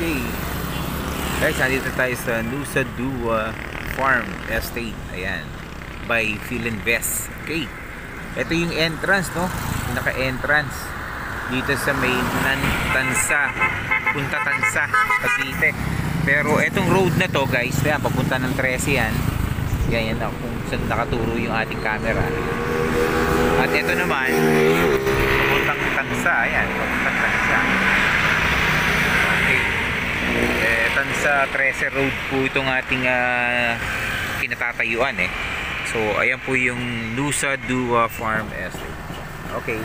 Okay. Guys, nandito tayo sa Nusa Dua Farm Estate. Ayan. By Philinvest. Okay. Ito yung entrance, no? Pinaka-entrance. Dito sa may Tansa. Punta Tansa. Cavite. Pero itong road na to, guys, ayan, papunta ng 13 yan. Yan na kung saan nakaturo yung ating camera. At ito naman, papuntang Tansa. Ayan, papuntang Tansa. Okay. Tansa 13 road po itong ating kinatatayuan eh. So, ayan po yung Nusa Dua Farm Estate. Okay.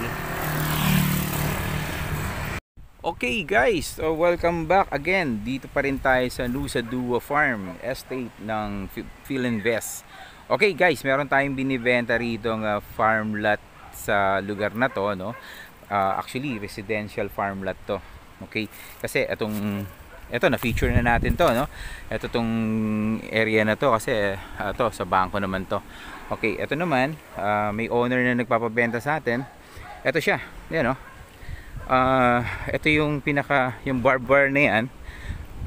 Okay guys, so welcome back again. Dito pa rin tayo sa Nusa Dua Farm Estate ng Philinvest. Okay guys, meron tayong binibenta rito ng farm lot sa lugar na to, no? Actually, residential farm lot to. Okay, kasi ito na feature na natin to, no? Ito tong area na to kasi ito sa bangko naman to. Okay, ito naman may owner na nagpapabenta sa atin. Ito siya, yan, no? Ito yung yung barbed wire na yan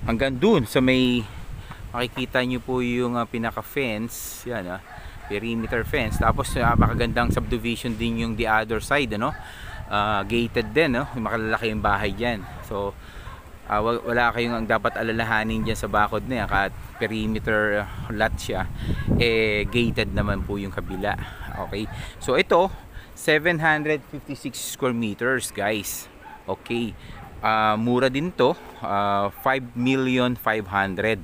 hanggang dun sa may makikita nyo po yung pinaka fence yan, perimeter fence. Tapos makagandang subdivision din yung the other side, ano, gated din, no? Makalalaki yung bahay dyan. So wala kayong dapat alalahanin dyan sa bakod na yan, kahit perimeter lot siya, gated naman po yung kabila. Okay, so ito 756 square meters guys. Okay, mura din to, 5,500,000.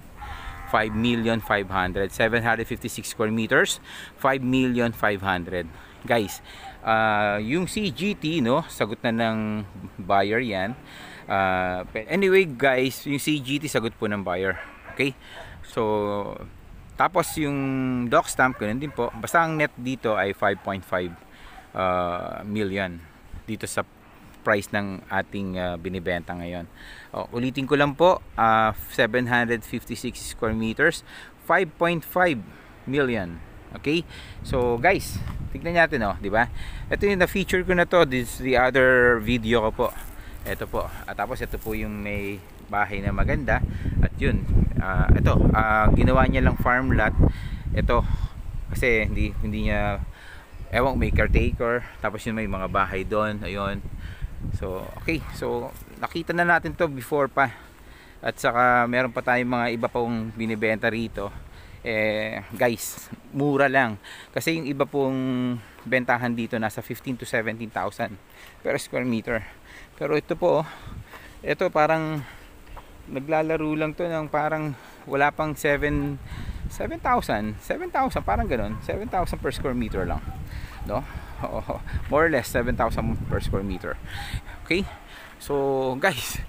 5,500,000. 756 square meters, 5,500,000 guys. Yung CGT, no, sagot na ng buyer yan. Anyway guys, yung CGT sagot po ng buyer. Okay, so tapos yung doc stamp ganun din po. Basta ang net dito ay 5.5 million dito sa price ng ating binibenta ngayon. Ulitin ko lang po, 756 square meters, 5.5 million. Okay, so guys, tignan natin, di ba? Ito yung na-feature ko na to. This is the other video ko po. Ito po. At tapos ito po yung may bahay na maganda. At yun, ito, ginawa niya lang farm lot. Ito, kasi hindi niya, ewan, may caretaker. Tapos yun, may mga bahay doon. Ayun. So, okay. So, nakita na natin to before pa. At saka, meron pa tayong mga iba pong binibenta rito. Guys, mura lang. Kasi yung iba pong bentahan dito nasa 15 to 17,000 per square meter. Pero ito po, ito parang naglalaro lang to ng parang wala pang 7,000, parang ganun, 7,000 per square meter lang, no? More or less 7,000 per square meter. Okay, so guys,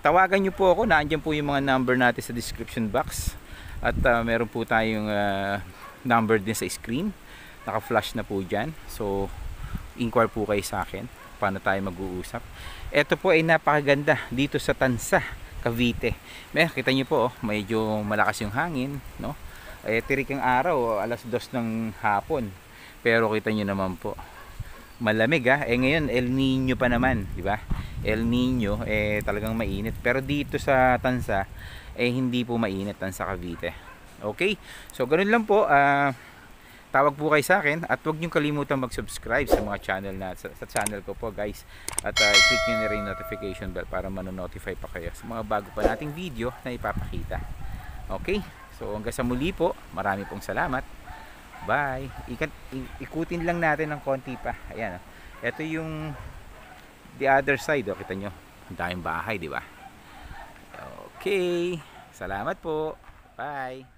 tawagan nyo po ako. Nandiyan po yung mga number natin sa description box. At meron po tayong number din sa screen, naka-flash na po dyan. So inquire po kayo sa akin paano tayo mag-uusap. Ito po ay napakaganda dito sa Tansa, Cavite. Kita nyo po, medyo malakas yung hangin, no? Tirik ang araw, alas 2 ng hapon. Pero kita nyo naman po, malamig, ngayon El Nino pa naman, di ba? El Nino talagang mainit. Pero dito sa Tansa hindi po mainit, Tansa Cavite. Okay? So ganun lang po. Tawag po kayo sa akin at huwag niyo kalimutan mag-subscribe sa mga channel sa channel ko po guys. At click niyo na rin yung notification bell para mano-notify pa kayo sa mga bago pa nating video na ipapakita. Okay? So hanggang sa muli po, marami pong salamat. Bye. Ikutin lang natin ng konti pa. Ayan. Ito yung the other side. Kita nyo. Ang daming bahay, di ba? Okay. Salamat po. Bye.